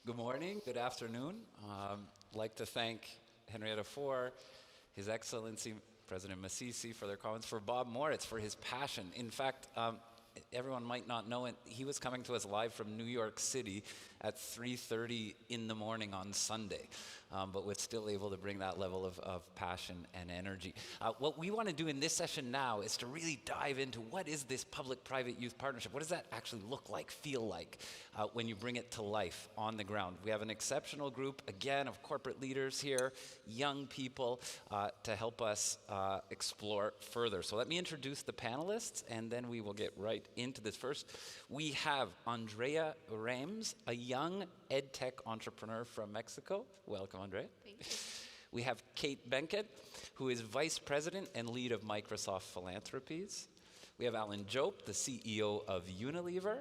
Good morning, good afternoon. I'd like to thank Henrietta Fore, His Excellency President Masisi for their comments, for Bob Moritz for his passion. In fact, everyone might not know it, he was coming to us live from New York City at 3:30 in the morning on Sunday, but was still able to bring that level of passion and energy. What we want to do in this session now is to really dive into what is this public-private youth partnership? What does that actually look like, feel like, when you bring it to life on the ground? We have an exceptional group, again, of corporate leaders here, young people, to help us explore further. So let me introduce the panelists, and then we will get right into this. First, we have Andrea Rames, a young ed tech entrepreneur from Mexico. Welcome, Andrea. Thank you. We have Kate Benkett, who is Vice President and lead of Microsoft Philanthropies. We have Alan Jope, the CEO of Unilever.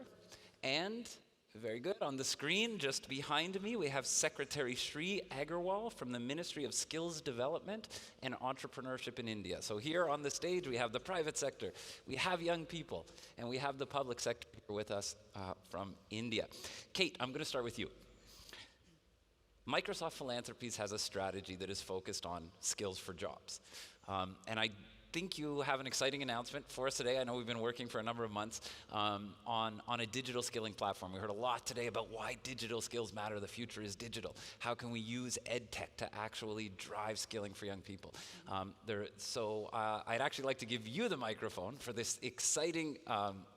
And very good, on the screen just behind me, we have Secretary Sri Agarwal from the Ministry of Skills Development and Entrepreneurship in India. So here on the stage, we have the private sector, we have young people, and we have the public sector here with us from India. Kate, I'm going to start with you. Microsoft Philanthropies has a strategy that is focused on skills for jobs. And I think you have an exciting announcement for us today. I know we've been working for a number of months on a digital skilling platform. We heard a lot today about why digital skills matter. The future is digital. How can we use ed tech to actually drive skilling for young people? I'd actually like to give you the microphone for this exciting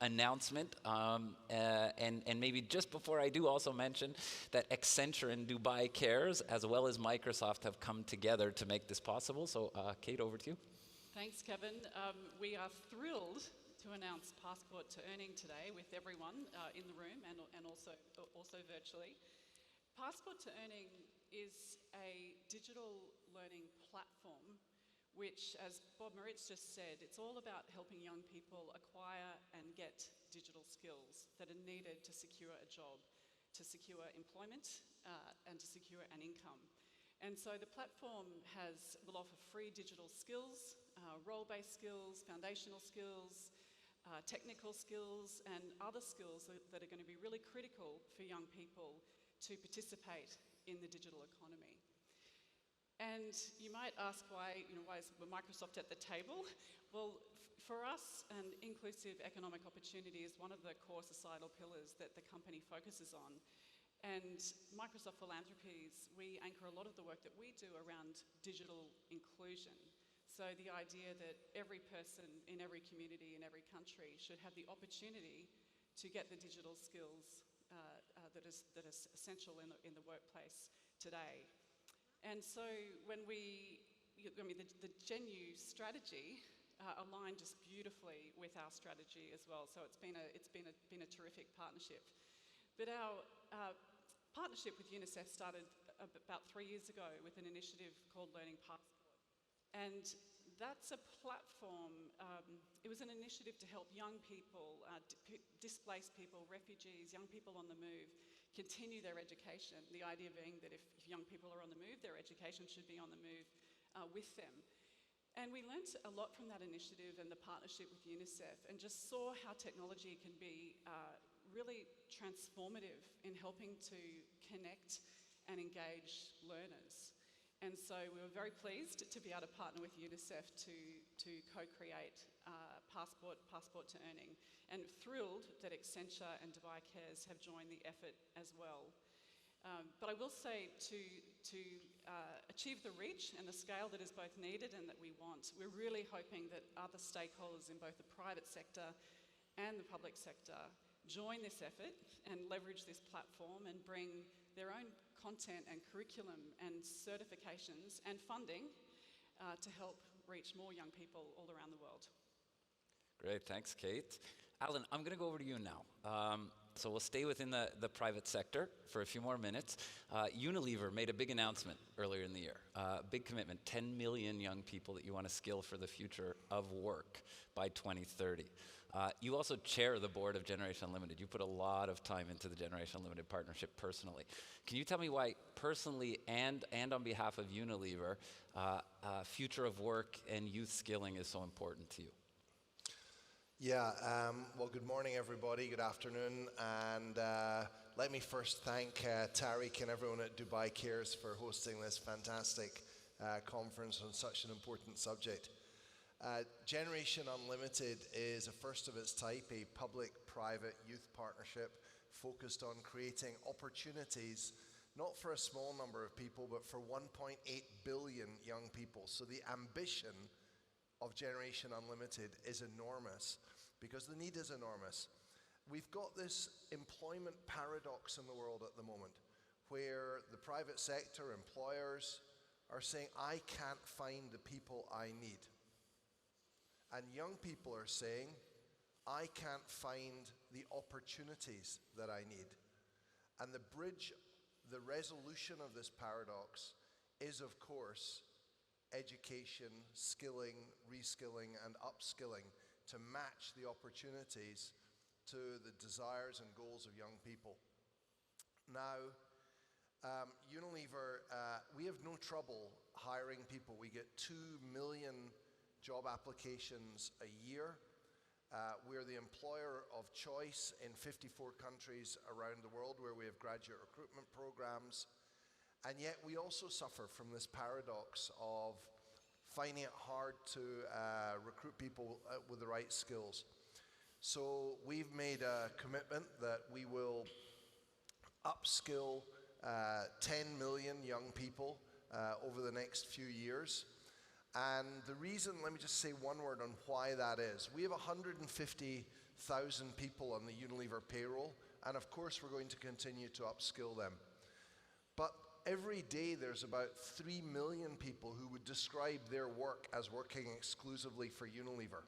announcement. And maybe just before I do, also mention that Accenture and Dubai Cares, as well as Microsoft, have come together to make this possible. So Kate, over to you. Thanks, Kevin. We are thrilled to announce Passport to Earning today with everyone in the room and also virtually. Passport to Earning is a digital learning platform which, as Bob Moritz just said, it's all about helping young people acquire and get digital skills that are needed to secure a job, to secure employment, and to secure an income. And so the platform will offer free digital skills, role-based skills, foundational skills, technical skills, and other skills that are going to be really critical for young people to participate in the digital economy. And you might ask why is Microsoft at the table? Well, for us, an inclusive economic opportunity is one of the core societal pillars that the company focuses on. And Microsoft Philanthropies, we anchor a lot of the work that we do around digital inclusion. So the idea that every person in every community, in every country, should have the opportunity to get the digital skills that is essential in the workplace today. And so when the GenU strategy aligned just beautifully with our strategy as well. So it's been a terrific partnership. But our partnership with UNICEF started about 3 years ago with an initiative called Learning Passport. And that's a platform, it was an initiative to help young people, displaced people, refugees, young people on the move, continue their education. The idea being that if young people are on the move, their education should be on the move with them. And we learnt a lot from that initiative and the partnership with UNICEF, and just saw how technology can be really transformative in helping to connect and engage learners. And so we were very pleased to be able to partner with UNICEF to co-create Passport to Earning, and thrilled that Accenture and Dubai Cares have joined the effort as well. But I will say to achieve the reach and the scale that is both needed and that we want, we're really hoping that other stakeholders in both the private sector and the public sector join this effort and leverage this platform and bring their own content and curriculum and certifications and funding to help reach more young people all around the world. Great, thanks, Kate. Alan, I'm going to go over to you now. So we'll stay within the private sector for a few more minutes. Unilever made a big announcement earlier in the year, big commitment, 10 million young people that you want to skill for the future of work by 2030. You also chair the board of Generation Unlimited. You put a lot of time into the Generation Unlimited partnership personally. Can you tell me why personally and on behalf of Unilever, future of work and youth skilling is so important to you? Yeah, well, good morning, everybody. Good afternoon. And Let me first thank Tariq and everyone at Dubai Cares for hosting this fantastic conference on such an important subject. Generation Unlimited is a first of its type, a public-private youth partnership focused on creating opportunities not for a small number of people, but for 1.8 billion young people. So the ambition of Generation Unlimited is enormous because the need is enormous. We've got this employment paradox in the world at the moment where the private sector, employers, are saying, I can't find the people I need. And young people are saying, I can't find the opportunities that I need. And the bridge, the resolution of this paradox is, of course, education, skilling, reskilling, and upskilling to match the opportunities to the desires and goals of young people. Now, Unilever, we have no trouble hiring people. We get 2 million job applications a year. We're the employer of choice in 54 countries around the world where we have graduate recruitment programs. And yet we also suffer from this paradox of finding it hard to recruit people with the right skills. So we've made a commitment that we will upskill 10 million young people over the next few years. And the reason, let me just say one word on why that is. We have 150,000 people on the Unilever payroll, and of course we're going to continue to upskill them. But every day there's about 3 million people who would describe their work as working exclusively for Unilever.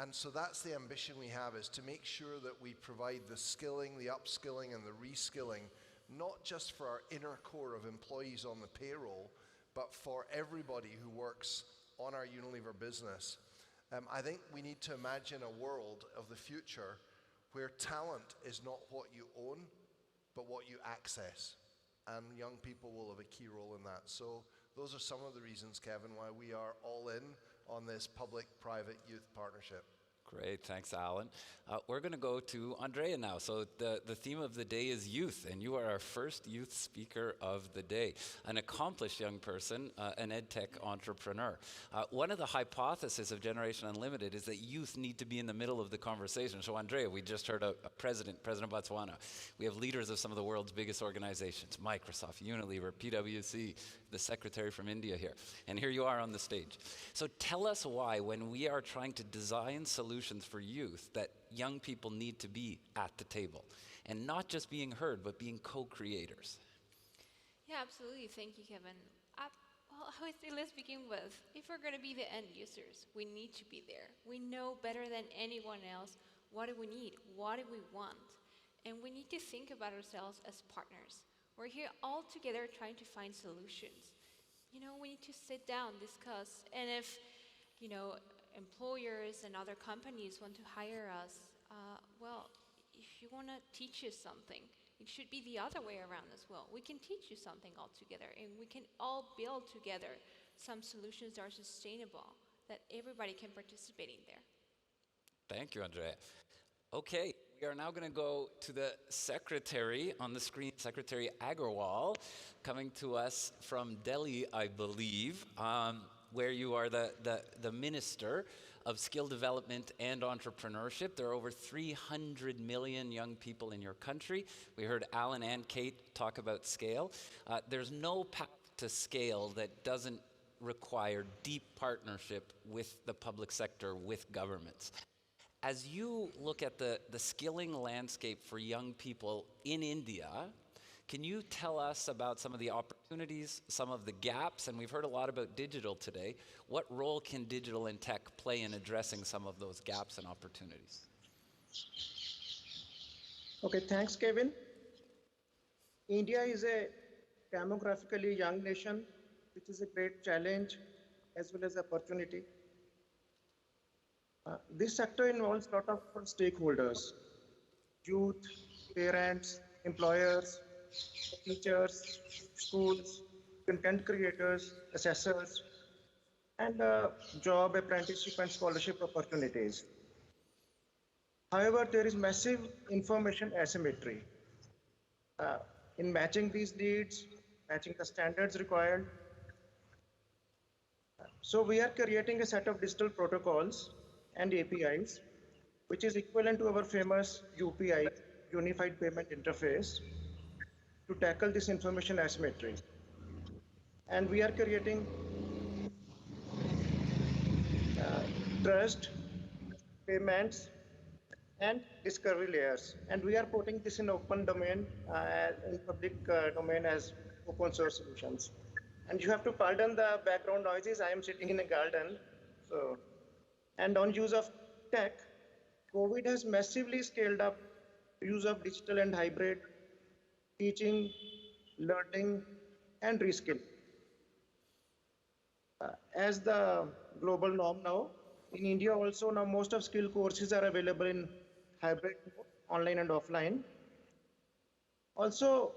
And so that's the ambition we have, is to make sure that we provide the skilling, the upskilling, and the reskilling, not just for our inner core of employees on the payroll, but for everybody who works on our Unilever business. I think we need to imagine a world of the future where talent is not what you own, but what you access. And young people will have a key role in that. So those are some of the reasons, Kevin, why we are all in on this public-private youth partnership. Great, thanks, Alan. We're going to go to Andrea now. So the theme of the day is youth, and you are our first youth speaker of the day, an accomplished young person, an EdTech entrepreneur. One of the hypotheses of Generation Unlimited is that youth need to be in the middle of the conversation. So Andrea, we just heard a President of Botswana. We have leaders of some of the world's biggest organizations, Microsoft, Unilever, PwC, the secretary from India here. And here you are on the stage. So tell us why, when we are trying to design solutions for youth, that young people need to be at the table and not just being heard, but being co-creators. Yeah, absolutely. Thank you, Kevin. Well, I would say let's begin with, if we're going to be the end users, we need to be there. We know better than anyone else what do we need, what do we want, and we need to think about ourselves as partners. We're here all together trying to find solutions. You know, we need to sit down, discuss, and if, employers and other companies want to hire us, well, if you want to teach us something, it should be the other way around as well. We can teach you something all together, and we can all build together some solutions that are sustainable, that everybody can participate in there. Thank you, Andrea. Okay, we are now going to go to the secretary on the screen, Secretary Agarwal, coming to us from Delhi, I believe, where you are the Minister of Skill Development and Entrepreneurship. There are over 300 million young people in your country. We heard Alan and Kate talk about scale. There's no path to scale that doesn't require deep partnership with the public sector, with governments. As you look at the skilling landscape for young people in India, can you tell us about some of the opportunities, some of the gaps, and we've heard a lot about digital today. What role can digital and tech play in addressing some of those gaps and opportunities? Okay, thanks, Kevin. India is a demographically young nation, which is a great challenge as well as opportunity. This sector involves a lot of stakeholders: youth, parents, employers, teachers, schools, content creators, assessors, and job, apprenticeship, and scholarship opportunities. However, there is massive information asymmetry. uh, in matching these needs, matching the standards required. So we are creating a set of digital protocols and APIs, which is equivalent to our famous UPI, Unified Payment Interface, to tackle this information asymmetry. And we are creating trust, payments, and discovery layers. And we are putting this in open domain, in public domain as open source solutions. And you have to pardon the background noises. I am sitting in a garden. So, and on use of tech, COVID has massively scaled up use of digital and hybrid teaching, learning, and reskilling. As the global norm now, in India also now most of skill courses are available in hybrid, online and offline. Also,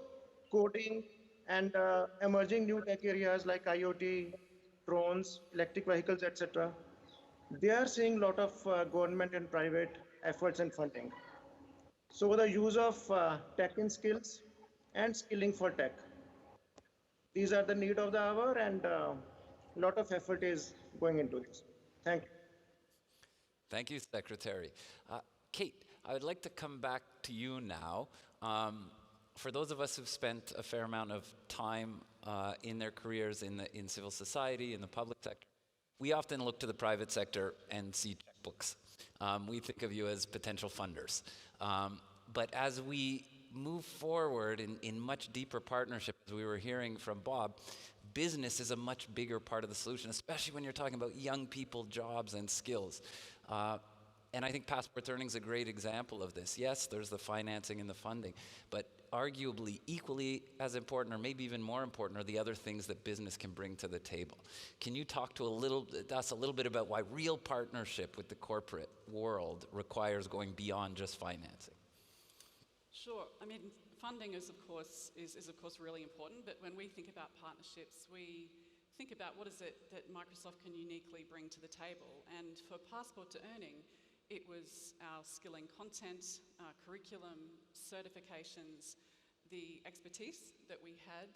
coding and emerging new tech areas like IoT, drones, electric vehicles, etc. They are seeing a lot of government and private efforts and funding. So the use of tech in skills and skilling for tech. These are the need of the hour, and a lot of effort is going into this. Thank you. Thank you, Secretary. Kate, I would like to come back to you now. For those of us who've spent a fair amount of time in their careers in civil society, in the public sector, we often look to the private sector and see checkbooks. We think of you as potential funders. But as we move forward in much deeper partnerships, as we were hearing from Bob, business is a much bigger part of the solution, especially when you're talking about young people, jobs, and skills. And I think Passport to Earning is a great example of this. Yes, there's the financing and the funding, but arguably equally as important, or maybe even more important, are the other things that business can bring to the table. Can you talk to us a little bit about why real partnership with the corporate world requires going beyond just financing? Sure. I mean, funding is of course really important, but when we think about partnerships, we think about what is it that Microsoft can uniquely bring to the table. And for Passport to Earning, it was our skilling content, curriculum, certifications, the expertise that we had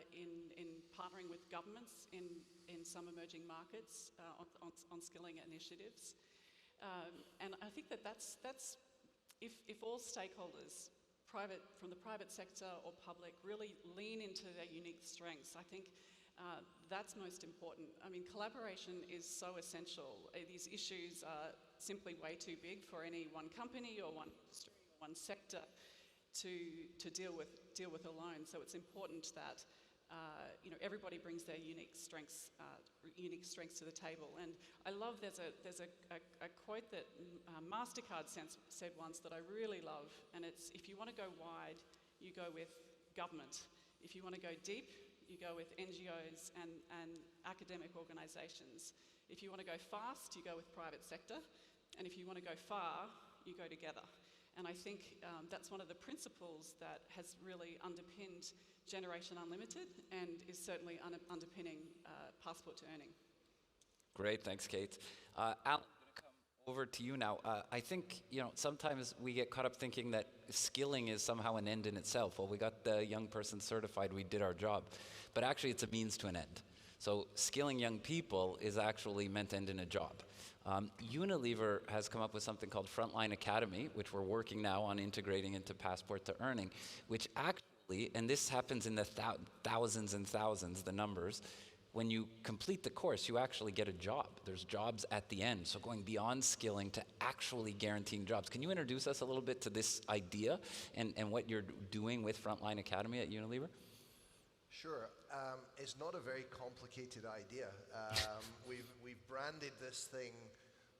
in partnering with governments in some emerging markets on skilling initiatives. And I think that's if all stakeholders, from the private sector or public, really lean into their unique strengths, I think that's most important. I mean, collaboration is so essential. These issues are simply way too big for any one company or one industry or one sector to deal with alone. So it's important that everybody brings their unique strengths to the table. And I love there's a quote that Mastercard said once that I really love, and it's, if you want to go wide, you go with government. If you want to go deep, you go with NGOs and academic organisations. If you want to go fast, you go with private sector. And if you want to go far, you go together. And I think that's one of the principles that has really underpinned Generation Unlimited and is certainly underpinning Passport to Earning. Great, thanks, Kate. Alan, I'm going to come over to you now. I think, sometimes we get caught up thinking that skilling is somehow an end in itself. Well, we got the young person certified, we did our job. But actually, it's a means to an end. So skilling young people is actually meant to end in a job. Unilever has come up with something called Frontline Academy, which we're working now on integrating into Passport to Earning, which actually, and this happens in the thousands and thousands, the numbers, when you complete the course, you actually get a job. There's jobs at the end, so going beyond skilling to actually guaranteeing jobs. Can you introduce us a little bit to this idea and what you're doing with Frontline Academy at Unilever? Sure. It's not a very complicated idea. We've branded this thing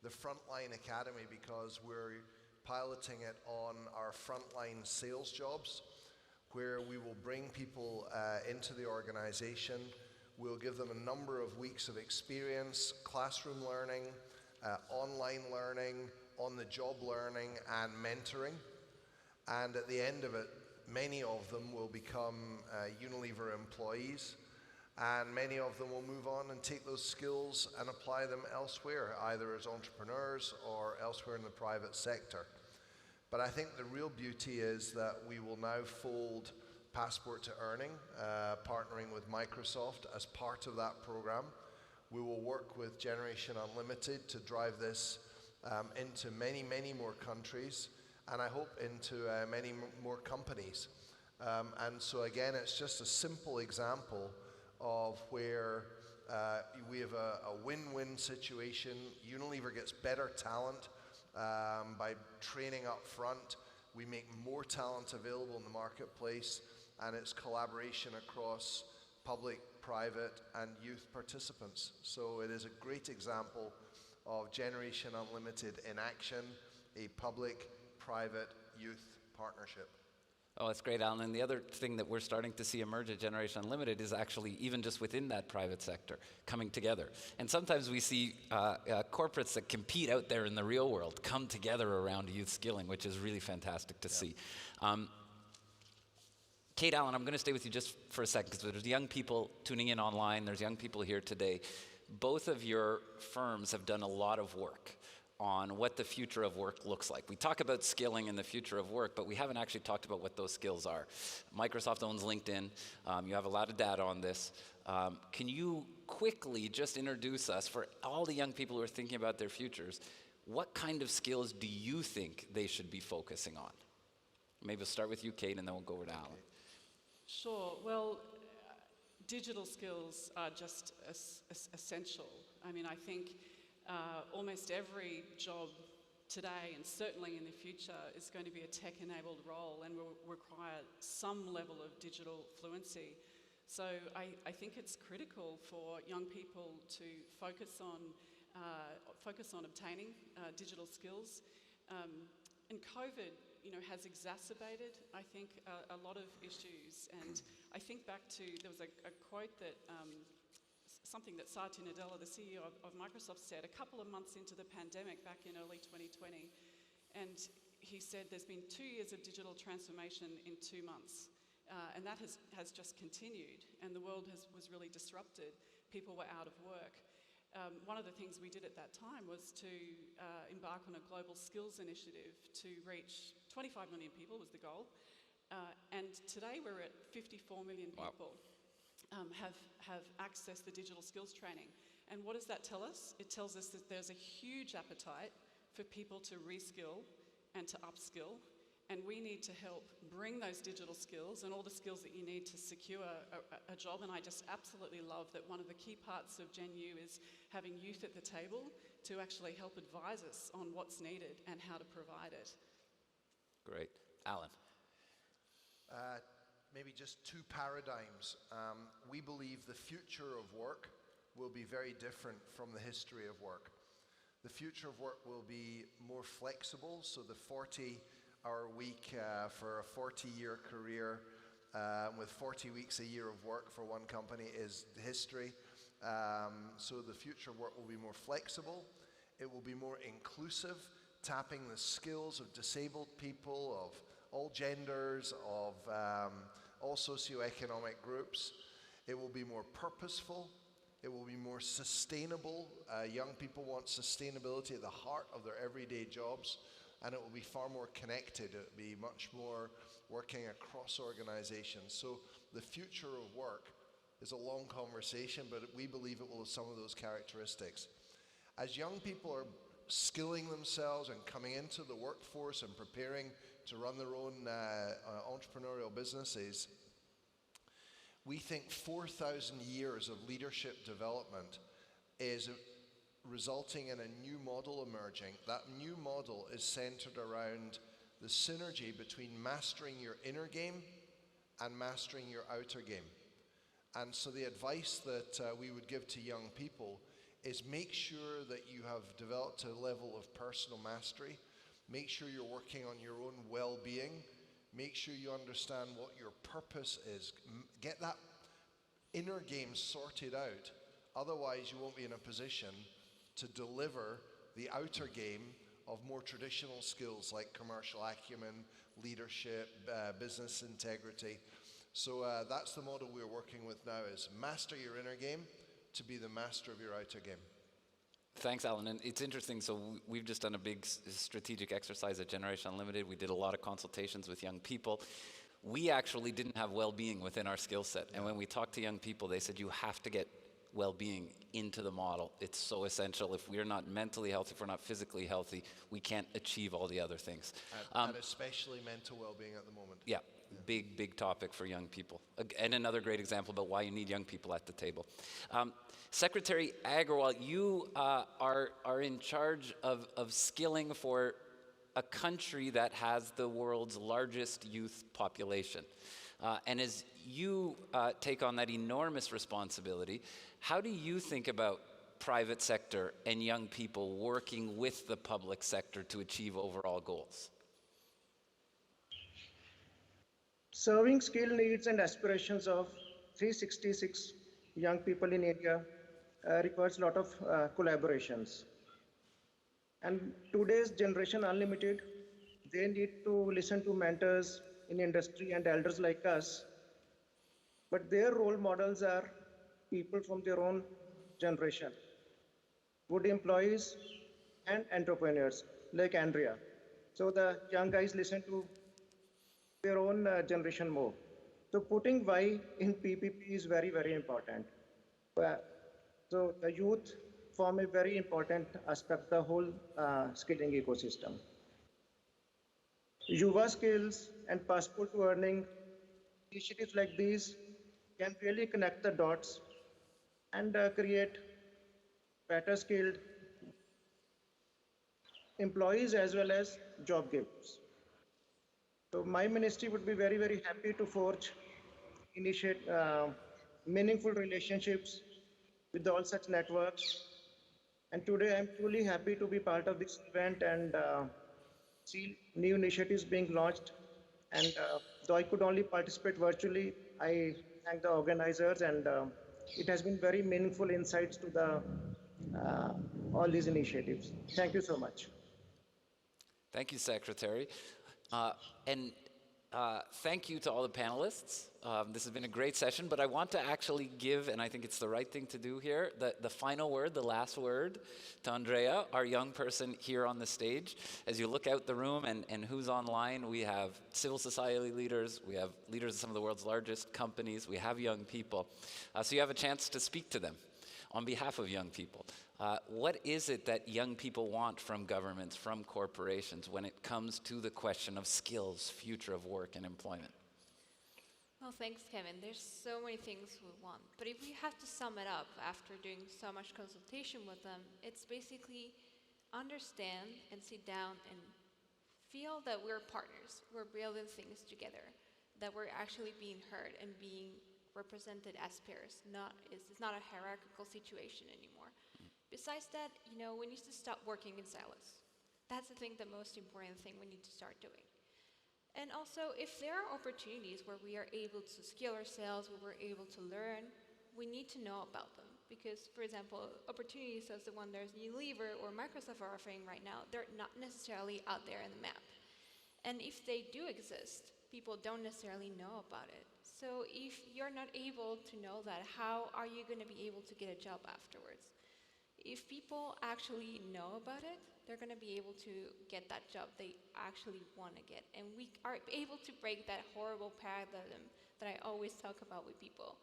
the Frontline Academy because we're piloting it on our frontline sales jobs, where we will bring people into the organization. We'll give them a number of weeks of experience, classroom learning, online learning, on-the-job learning, and mentoring. And at the end of it, many of them will become Unilever employees, and many of them will move on and take those skills and apply them elsewhere, either as entrepreneurs or elsewhere in the private sector. But I think the real beauty is that we will now fold Passport to Earning, partnering with Microsoft as part of that program. We will work with Generation Unlimited to drive this into many, many more countries, and I hope into many more companies. And so again, it's just a simple example of where we have a win-win situation. Unilever gets better talent by training up front. We make more talent available in the marketplace, and it's collaboration across public, private, and youth participants. So it is a great example of Generation Unlimited in action, a public-private youth partnership. Oh, that's great, Alan. And the other thing that we're starting to see emerge at Generation Unlimited is actually even just within that private sector coming together. And sometimes we see corporates that compete out there in the real world come together around youth skilling, which is really fantastic to see. Kate, Alan, I'm going to stay with you just for a second because there's young people tuning in online. There's young people here today. Both of your firms have done a lot of work on what the future of work looks like. We talk about skilling and the future of work, but we haven't actually talked about what those skills are. Microsoft owns LinkedIn. You have a lot of data on this. Can you quickly just introduce us, for all the young people who are thinking about their futures, what kind of skills do you think they should be focusing on? Maybe we'll start with you, Kate, and then we'll go over to Alan. Sure. Well, digital skills are just essential. I mean, I think almost every job today and certainly in the future is going to be a tech-enabled role and will require some level of digital fluency. So I think it's critical for young people to focus on obtaining digital skills. And COVID, has exacerbated, I think, a lot of issues. And I think back to, there was a quote that, something that Satya Nadella, the CEO of Microsoft, said a couple of months into the pandemic back in early 2020. And he said there's been 2 years of digital transformation in 2 months. And that has just continued. And the world was really disrupted. People were out of work. One of the things we did at that time was to embark on a global skills initiative to reach 25 million people was the goal. And today we're at 54 million people have accessed the digital skills training. And what does that tell us? It tells us that there's a huge appetite for people to reskill and to upskill. And we need to help bring those digital skills and all the skills that you need to secure a job. And I just absolutely love that one of the key parts of Gen U is having youth at the table to actually help advise us on what's needed and how to provide it. Great. Alan. Maybe just 2 paradigms. We believe the future of work will be very different from the history of work. The future of work will be more flexible, so the 40-hour week for a 40-year career with 40 weeks a year of work for one company is history. So the future of work will be more flexible. It will be more inclusive, tapping the skills of disabled people, of all genders, of all socioeconomic groups. It will be more purposeful. It will be more sustainable. Young people want sustainability at the heart of their everyday jobs. And it will be far more connected. It will be much more working across organizations. So the future of work is a long conversation, but we believe it will have some of those characteristics. As young people are skilling themselves and coming into the workforce and preparing to run their own entrepreneurial businesses, we think 4,000 years of leadership development is resulting in a new model emerging. That new model is centered around the synergy between mastering your inner game and mastering your outer game. And so the advice that we would give to young people is make sure that you have developed a level of personal mastery. Make sure you're working on your own well-being. Make sure you understand what your purpose is. Get that inner game sorted out. Otherwise, you won't be in a position to deliver the outer game of more traditional skills like commercial acumen, leadership, business integrity. So that's the model we're working with now, is master your inner game to be the master of your outer game. Thanks, Alan. And it's interesting. So we've just done a big strategic exercise at Generation Unlimited. We did a lot of consultations with young people. We actually didn't have well-being within our skill set. And when we talked to young people, they said, you have to get well-being into the model. It's so essential. If we're not mentally healthy, if we're not physically healthy, we can't achieve all the other things. And especially mental well-being at the moment. Yeah, big topic for young people. And another great example about why you need young people at the table. Secretary Agarwal, you are in charge of skilling for a country that has the world's largest youth population. And as you take on that enormous responsibility, how do you think about private sector and young people working with the public sector to achieve overall goals? Serving skill needs and aspirations of 366 young people in India requires a lot of collaborations. And today's Generation Unlimited, they need to listen to mentors in industry and elders like us, but their role models are people from their own generation, good employees and entrepreneurs like Andrea. So the young guys listen to their own generation more. So putting why in PPP is very, very important. So the youth form a very important aspect of the whole skilling ecosystem. Yuva skills and passport to earning initiatives like these can really connect the dots and create better skilled employees as well as job givers. So my ministry would be very, very happy to forge, initiate meaningful relationships with all such networks. And today I'm truly happy to be part of this event and see new initiatives being launched. And though I could only participate virtually, I thank the organizers, and it has been very meaningful insights to the all these initiatives. Thank you so much. Thank you, Secretary. And thank you to all the panelists. This has been a great session, but I want to actually give, and I think it's the right thing to do here, the final word, the last word to Andrea, our young person here on the stage. As you look out the room and who's online, we have civil society leaders, we have leaders of some of the world's largest companies, we have young people. So you have a chance to speak to them on behalf of young people. What is it that young people want from governments, from corporations, when it comes to the question of skills, future of work, and employment? Well, thanks, Kevin. There's so many things we want. But if we have to sum it up after doing so much consultation with them, it's basically understand and sit down and feel that we're partners. We're building things together, that we're actually being heard and being represented as peers. It's not a hierarchical situation anymore. Besides that, we need to stop working in silos. That's the most important thing we need to start doing. And also, if there are opportunities where we are able to skill ourselves, where we're able to learn, we need to know about them. Because, for example, opportunities as the one there's Unilever or Microsoft are offering right now, they're not necessarily out there in the map. And if they do exist, people don't necessarily know about it. So if you're not able to know that, how are you going to be able to get a job afterwards? If people actually know about it, they're going to be able to get that job they actually want to get. And we are able to break that horrible paradigm that I always talk about with people.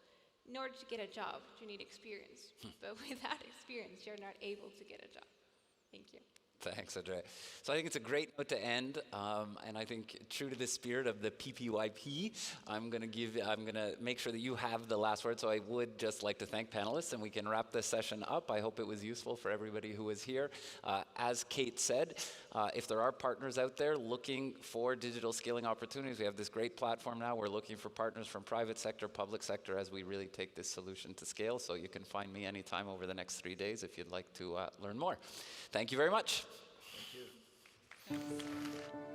In order to get a job, you need experience. But without experience, you're not able to get a job. Thank you. Thanks, Andrea. So I think it's a great note to end, and I think true to the spirit of the PPYP, I'm going to make sure that you have the last word. So I would just like to thank panelists, and we can wrap this session up. I hope it was useful for everybody who was here. As Kate said, if there are partners out there looking for digital skilling opportunities, we have this great platform now. We're looking for partners from private sector, public sector, as we really take this solution to scale. So you can find me anytime over the next 3 days if you'd like to learn more. Thank you very much. Thank you. Thanks.